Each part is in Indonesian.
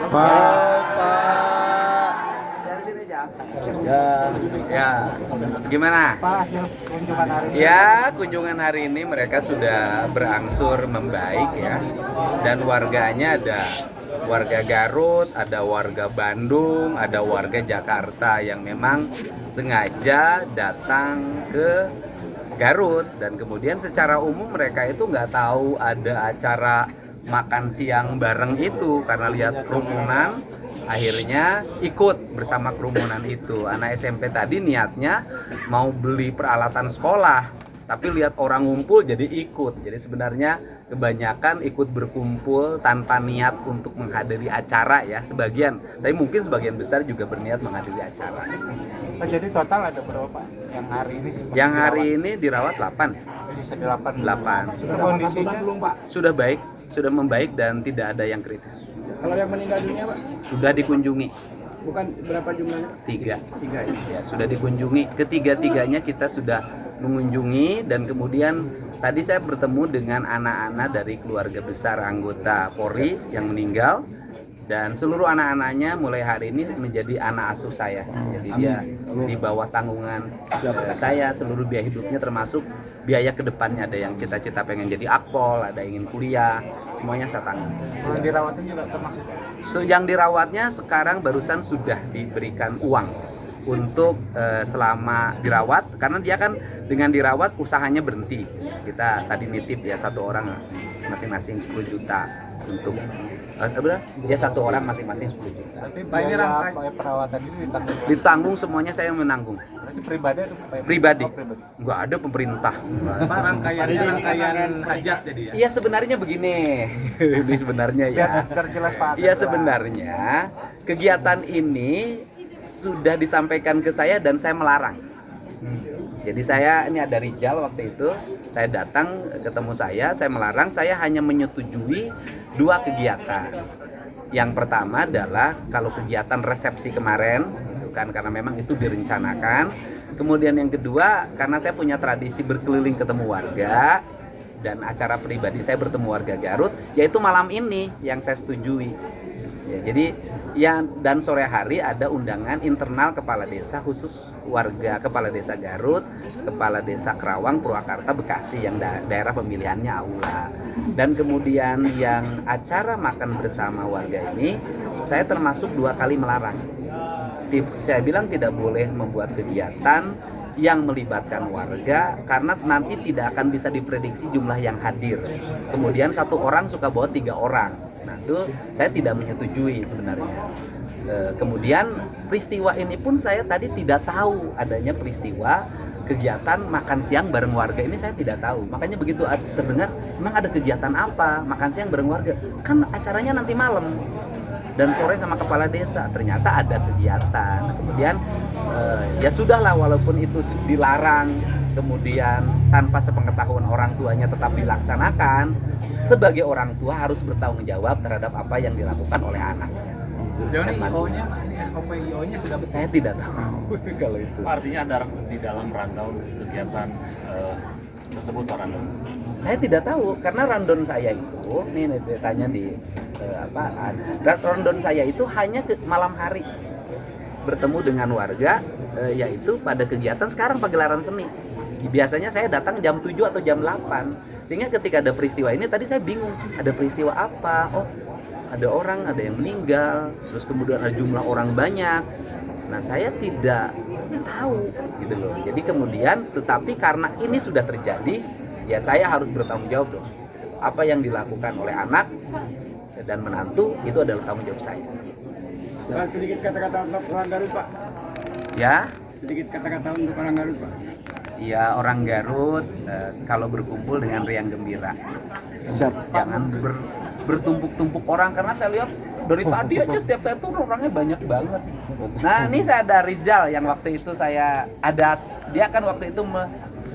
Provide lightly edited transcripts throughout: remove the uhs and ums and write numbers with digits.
Pak. Dari sini aja. Ya, gimana? Pak, hasil kunjungan hari ini. Ya, kunjungan hari ini mereka sudah berangsur membaik ya. Dan warganya ada warga Garut, ada warga Bandung, ada warga Jakarta yang memang sengaja datang ke Garut, dan kemudian secara umum mereka itu nggak tahu ada acara makan siang bareng itu, karena lihat kerumunan akhirnya ikut bersama kerumunan itu. Anak SMP tadi niatnya mau beli peralatan sekolah, tapi lihat orang ngumpul jadi ikut. Jadi sebenarnya kebanyakan ikut berkumpul tanpa niat untuk menghadiri acara ya, sebagian, tapi mungkin sebagian besar juga berniat menghadiri acara. Oh, jadi total ada berapa Pak yang hari ini? Yang hari ini dirawat 8 ya? Bisa 8. 8. Sudah kondisinya belum Pak? Sudah baik, sudah membaik dan tidak ada yang kritis. Kalau yang meninggal dunia Pak, Sudah dikunjungi bukan berapa jumlahnya? 3. Tiga ya. Ya, sudah dikunjungi. Ketiga-tiganya kita sudah mengunjungi, dan kemudian tadi saya bertemu dengan anak-anak dari keluarga besar anggota Polri yang meninggal, dan seluruh anak-anaknya mulai hari ini menjadi anak asuh saya. Jadi dia di bawah tanggungan saya, seluruh biaya hidupnya termasuk biaya kedepannya. Ada yang cita-cita pengen jadi akpol, ada yang ingin kuliah, semuanya saya tanggung. Yang dirawatnya juga termasuk. Yang dirawatnya sekarang barusan sudah diberikan uang untuk selama dirawat, karena dia kan dengan dirawat usahanya berhenti. Kita tadi nitip ya, satu orang masing-masing 10 juta untuk ya satu orang masing-masing 10 juta. Tapi biaya perawatan ini Ditanggung semuanya, saya yang menanggung. Berarti pribadi atau Pribadi. Oh, pribadi. Nggak ada pemerintah. Pak, rangkaian hajat jadi ya? Iya sebenarnya begini. Ini sebenarnya ya. Biar jelas Pak. Iya sebenarnya kegiatan ini sudah disampaikan ke saya dan saya melarang. Jadi ini ada Rijal waktu itu, saya datang ketemu saya melarang, saya hanya menyetujui 2 kegiatan. Yang pertama adalah kalau kegiatan resepsi kemarin, itu kan karena memang itu direncanakan. Kemudian yang kedua, karena saya punya tradisi berkeliling ketemu warga, dan acara pribadi saya bertemu warga Garut, yaitu malam ini yang saya setujui. Ya, jadi dan sore hari ada undangan internal kepala desa, khusus warga kepala desa Garut, kepala desa Kerawang, Purwakarta, Bekasi yang daerah pemilihannya Aula. Dan kemudian yang acara makan bersama warga ini saya termasuk 2 kali melarang. Saya bilang tidak boleh membuat kegiatan yang melibatkan warga, karena nanti tidak akan bisa diprediksi jumlah yang hadir. Kemudian 1 orang suka bawa 3 orang. Nah itu saya tidak menyetujui sebenarnya. Kemudian peristiwa ini pun saya tadi tidak tahu adanya peristiwa kegiatan makan siang bareng warga ini, saya tidak tahu. Makanya begitu terdengar memang ada kegiatan apa makan siang bareng warga, kan acaranya nanti malam dan sore sama kepala desa, ternyata ada kegiatan. Kemudian ya sudahlah, walaupun itu dilarang, kemudian tanpa sepengetahuan orang tuanya tetap dilaksanakan, sebagai orang tua harus bertanggung jawab terhadap apa yang dilakukan oleh anaknya. Sejauh ini IO-nya, ini SOP IO-nya sudah betul? Saya tidak tahu kalau itu. Artinya ada di dalam rundown kegiatan tersebut Pak Randon? Saya tidak tahu, karena rundown saya itu, nih tanya di rundown saya itu hanya ke malam hari bertemu dengan warga, yaitu pada kegiatan sekarang pagelaran seni. Biasanya saya datang jam 7 atau jam 8, sehingga ketika ada peristiwa ini tadi saya bingung, ada peristiwa apa? Oh, ada orang, ada yang meninggal, terus kemudian ada jumlah orang banyak. Nah saya tidak tahu gitu loh. Jadi kemudian, tetapi karena ini sudah terjadi, ya saya harus bertanggung jawab dong. Apa yang dilakukan oleh anak dan menantu itu adalah tanggung jawab saya. Pak, sedikit kata-kata untuk orang Garut Pak. Ya, Sedikit kata-kata untuk orang Garut Pak. ya orang Garut kalau berkumpul dengan riang gembira. Jangan bertumpuk-tumpuk orang, karena saya lihat dari tadi aja setiap saya tuh orangnya banyak banget. Nah ini saya ada Rizal yang waktu itu dia kan waktu itu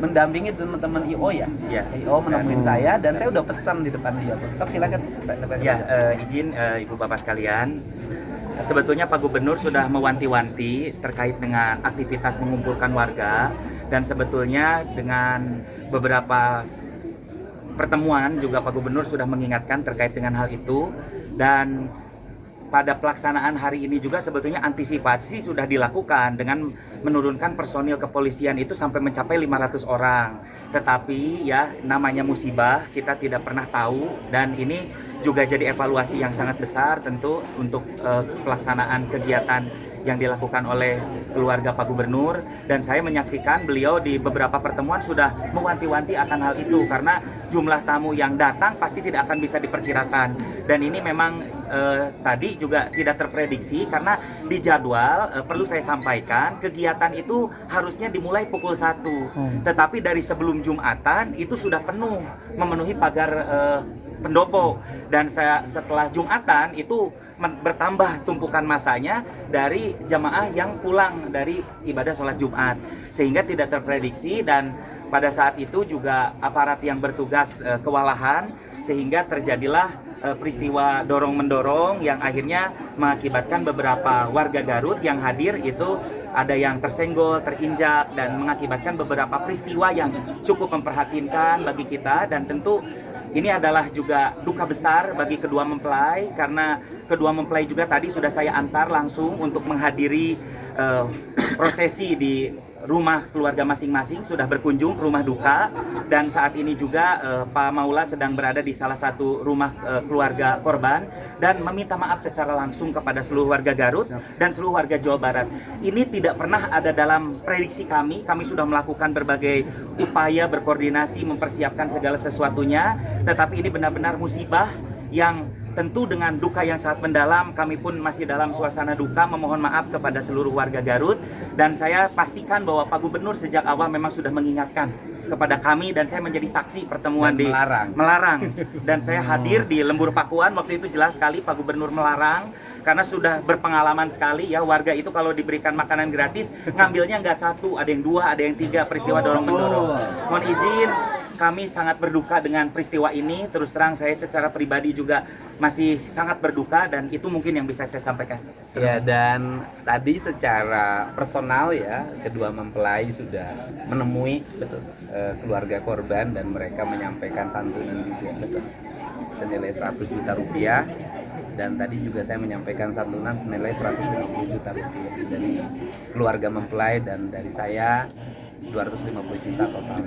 mendampingi teman-teman IO ya. Iya. IO menemuin saya dan saya udah pesan di depan dia. Sok silakan. Ya, izin Ibu Bapak sekalian. Sebetulnya Pak Gubernur sudah mewanti-wanti terkait dengan aktivitas mengumpulkan warga, dan sebetulnya dengan beberapa pertemuan juga Pak Gubernur sudah mengingatkan terkait dengan hal itu. Dan pada pelaksanaan hari ini juga sebetulnya antisipasi sudah dilakukan dengan menurunkan personil kepolisian itu sampai mencapai 500 orang. Tetapi ya namanya musibah, kita tidak pernah tahu, dan ini juga jadi evaluasi yang sangat besar tentu untuk pelaksanaan kegiatan yang dilakukan oleh keluarga Pak Gubernur, dan saya menyaksikan beliau di beberapa pertemuan sudah mewanti-wanti akan hal itu karena jumlah tamu yang datang pasti tidak akan bisa diperkirakan, dan ini memang tadi juga tidak terprediksi karena di jadwal perlu saya sampaikan kegiatan itu harusnya dimulai pukul 1, tetapi dari sebelum Jumatan itu sudah penuh memenuhi pagar pendopo, dan setelah Jumatan itu bertambah tumpukan masanya dari jamaah yang pulang dari ibadah sholat Jumat, sehingga tidak terprediksi, dan pada saat itu juga aparat yang bertugas kewalahan sehingga terjadilah peristiwa dorong-mendorong yang akhirnya mengakibatkan beberapa warga Garut yang hadir itu ada yang tersenggol, terinjak, dan mengakibatkan beberapa peristiwa yang cukup memprihatinkan bagi kita, dan tentu ini adalah juga duka besar bagi kedua mempelai karena kedua mempelai juga tadi sudah saya antar langsung untuk menghadiri prosesi di rumah keluarga masing-masing, sudah berkunjung ke rumah duka, dan saat ini juga Pak Maula sedang berada di salah satu rumah keluarga korban dan meminta maaf secara langsung kepada seluruh warga Garut dan seluruh warga Jawa Barat. Ini tidak pernah ada dalam prediksi kami sudah melakukan berbagai upaya berkoordinasi mempersiapkan segala sesuatunya, tetapi ini benar-benar musibah yang tentu dengan duka yang sangat mendalam. Kami pun masih dalam suasana duka, memohon maaf kepada seluruh warga Garut, dan saya pastikan bahwa Pak Gubernur sejak awal memang sudah mengingatkan kepada kami, dan saya menjadi saksi pertemuan dan melarang. Dan saya hadir di Lembur Pakuan, waktu itu jelas sekali Pak Gubernur melarang karena sudah berpengalaman sekali ya, warga itu kalau diberikan makanan gratis ngambilnya nggak satu, ada yang dua, ada yang tiga, peristiwa dorong-mendorong. Mohon izin, kami sangat berduka dengan peristiwa ini. Terus terang saya secara pribadi juga masih sangat berduka, dan itu mungkin yang bisa saya sampaikan. Ya, dan tadi secara personal ya kedua mempelai sudah menemui keluarga korban, dan mereka menyampaikan santunan juga senilai 100 juta rupiah, dan tadi juga saya menyampaikan santunan senilai 150 juta rupiah dari keluarga mempelai, dan dari saya 250 juta total.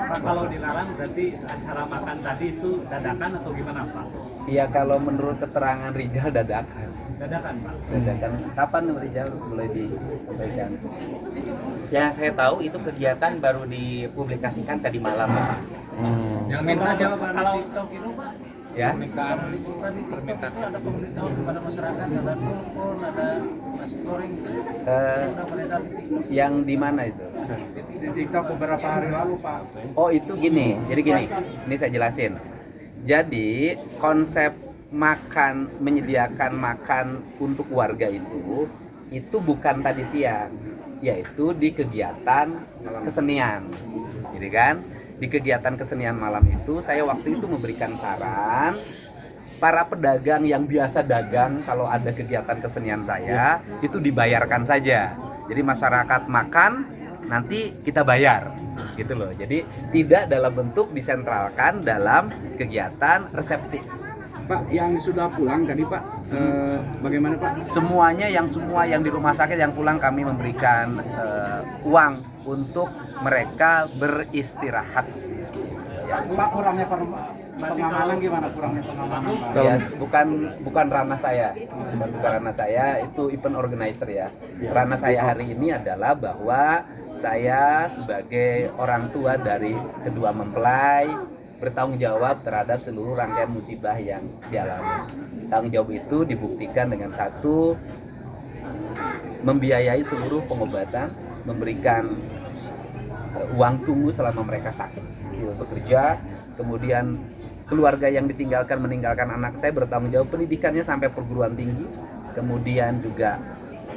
Pak, kalau dilarang berarti acara makan tadi itu dadakan atau gimana Pak? Iya, kalau menurut keterangan Rijal dadakan. Dadakan Pak? Dadakan. Kapan Rijal boleh disampaikan? Yang saya tahu itu kegiatan baru dipublikasikan tadi malam, Pak. Yang minta siapa Pak? Kalau Ya. permintaan ada pemberitahuan kepada masyarakat, ada telepon, ada nasi goreng gitu. Udah beredar di TikTok. Yang di mana itu? Di TikTok beberapa hari lalu Pak. Oh, itu gini. Jadi gini. Ini saya jelasin. Jadi konsep menyediakan makan untuk warga itu bukan tadi siang, yaitu di kegiatan kesenian. Jadi kan? Di kegiatan kesenian malam itu saya waktu itu memberikan saran para pedagang yang biasa dagang kalau ada kegiatan kesenian saya itu dibayarkan saja. Jadi masyarakat makan, nanti kita bayar gitu loh. Jadi tidak dalam bentuk disentralkan dalam kegiatan resepsi. Pak, yang sudah pulang tadi Pak, bagaimana Pak? Semua yang di rumah sakit yang pulang kami memberikan uang untuk mereka beristirahat. Ya. Pak, kurangnya pengamanan gimana? Kurangnya pengamanan Pak? Ya, bukan ranah saya, bukan ranah saya, itu event organizer ya. Ranah saya hari ini adalah bahwa saya sebagai orang tua dari kedua mempelai bertanggung jawab terhadap seluruh rangkaian musibah yang dialami. Tanggung jawab itu dibuktikan dengan satu, membiayai seluruh pengobatan, memberikan uang tunggu selama mereka sakit bekerja, kemudian keluarga yang meninggalkan anak saya bertanggung jawab pendidikannya sampai perguruan tinggi, kemudian juga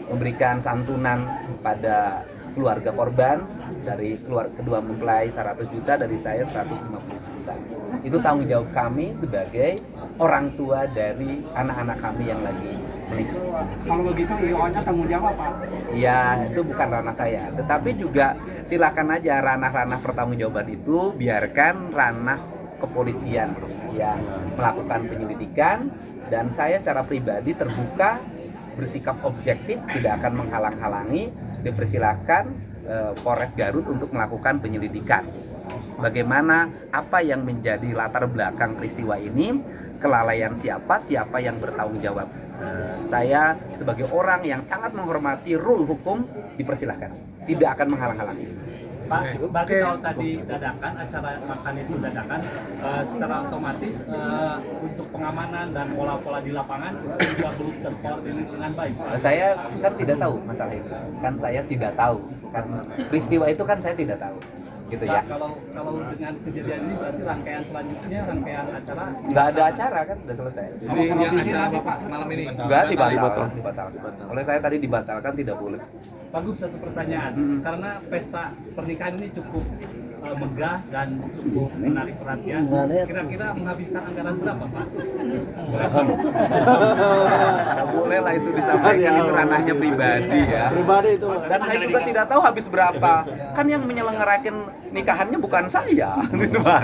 memberikan santunan pada keluarga korban, dari kedua mempelai 100 juta, dari saya 150 juta. Itu tanggung jawab kami sebagai orang tua dari anak-anak kami yang lagi menikah. Kalau begitu IO-nya tanggung jawab Pak? Ya, itu bukan ranah saya, tetapi juga silakan aja ranah-ranah pertanggungjawaban itu biarkan ranah kepolisian yang melakukan penyelidikan, Dan saya secara pribadi terbuka, bersikap objektif, tidak akan menghalang-halangi, dipersilakan Polres Garut untuk melakukan penyelidikan. Bagaimana, apa yang menjadi latar belakang peristiwa ini, kelalaian siapa yang bertanggung jawab. Saya sebagai orang yang sangat menghormati rule hukum, dipersilahkan, tidak akan menghalang-halangi. Pak, berarti kalau tadi dadakan, acara makan itu dadakan, secara otomatis untuk pengamanan dan pola-pola di lapangan juga belum terkoordinir dengan baik. Saya kan tidak tahu masalah itu, kan saya tidak tahu, kan peristiwa itu kan saya tidak tahu, gitu ya. Kalau dengan kejadian ini berarti rangkaian selanjutnya, rangkaian acara Nggak ada acara kan, udah selesai. Jadi yang acara apa Pak malam ini? Nggak dibatalkan. Oleh saya tadi dibatalkan, tidak boleh. Pak Gub, satu pertanyaan, karena pesta pernikahan ini cukup megah dan cukup menarik perhatian, kira-kira menghabiskan anggaran berapa Pak? Nggak boleh lah itu disampaikan, itu ranahnya pribadi ya. Pribadi itu. Dan saya juga tidak tahu habis berapa. Kan yang menyelenggarakan nikahannya bukan saya, gitu Pak.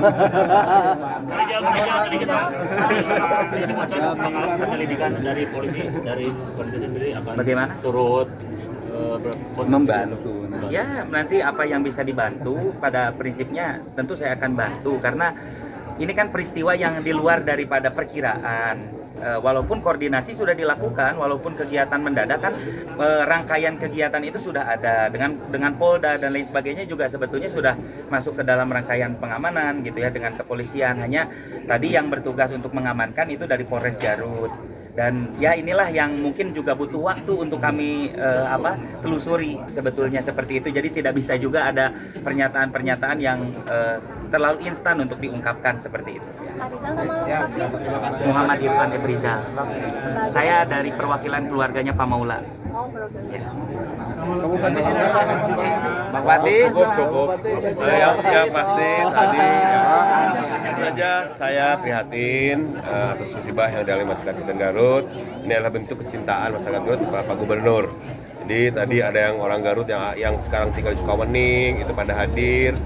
Disebutkan penyelidikan dari polisi sendiri akan Bagaimana? turut Membantu. Ya, nanti apa yang bisa dibantu, pada prinsipnya tentu saya akan bantu, karena ini kan peristiwa yang di luar daripada perkiraan. Walaupun koordinasi sudah dilakukan, walaupun kegiatan mendadak kan, rangkaian kegiatan itu sudah ada dengan Polda dan lain sebagainya juga sebetulnya sudah masuk ke dalam rangkaian pengamanan gitu ya, dengan kepolisian. Hanya tadi yang bertugas untuk mengamankan itu dari Polres Garut. Dan ya inilah yang mungkin juga butuh waktu untuk kami telusuri sebetulnya seperti itu. Jadi tidak bisa juga ada pernyataan-pernyataan yang terlalu instan untuk diungkapkan seperti itu. Muhammad Irfan Efrizal. Saya dari perwakilan keluarganya Pak Maula. Ya. Bang Pati, Cukup. Yang pasti tadi saja saya prihatin atas musibah yang dialami masyarakat Kabupaten Garut. Ini adalah bentuk kecintaan masyarakat Garut kepada Pak Gubernur. Jadi tadi ada yang orang Garut yang sekarang tinggal di Sukawening itu pada hadir.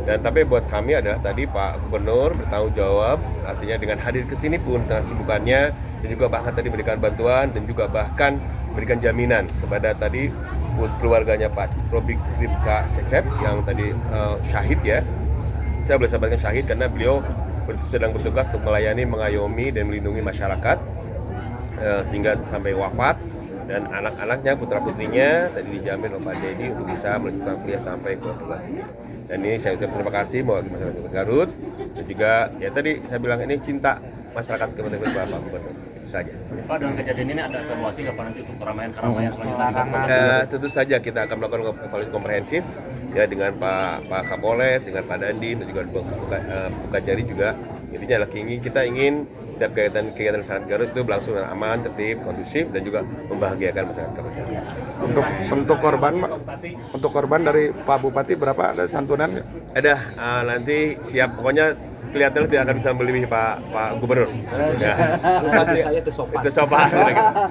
Dan tapi buat kami adalah tadi Pak Gubernur bertanggung jawab, artinya dengan hadir ke sini pun tengah sibukannya, dan juga bahkan tadi memberikan bantuan dan juga bahkan memberikan jaminan kepada tadi keluarganya Pak Probik-Ribka Cecep yang tadi syahid ya. Saya boleh sampaikan syahid karena beliau sedang bertugas untuk melayani, mengayomi dan melindungi masyarakat sehingga sampai wafat, dan anak-anaknya, putra-putrinya tadi dijamin oleh Pak Dedi untuk bisa melanjutkan kuliah sampai ke perguruan tinggi. Dan ini saya ucapkan terima kasih mewakili masyarakat Garut, dan juga ya tadi saya bilang ini cinta masyarakat Kabupaten Garut Pak Gubernur. Itu saja. Pak, dengan kejadian ini ada evaluasi kapan nanti untuk keramaian selanjutnya? Tentu saja kita akan melakukan evaluasi komprehensif ya dengan Pak Kapolres, dengan Pak Dandim, dan juga Buka Jari juga. Intinya adalah kita ingin setiap kegiatan masyarakat Garut itu berlangsung dengan aman, tertib, kondusif, dan juga membahagiakan masyarakat Garut. Untuk korban dari Pak Bupati berapa, ada santunan? Ada nanti siap, pokoknya kelihatan tidak akan bisa membeli Pak Gubernur. Ya. Saya tersopan. Tersopan.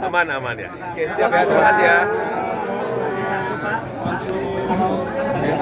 Aman ya. Oke, siap ya. Terima kasih ya.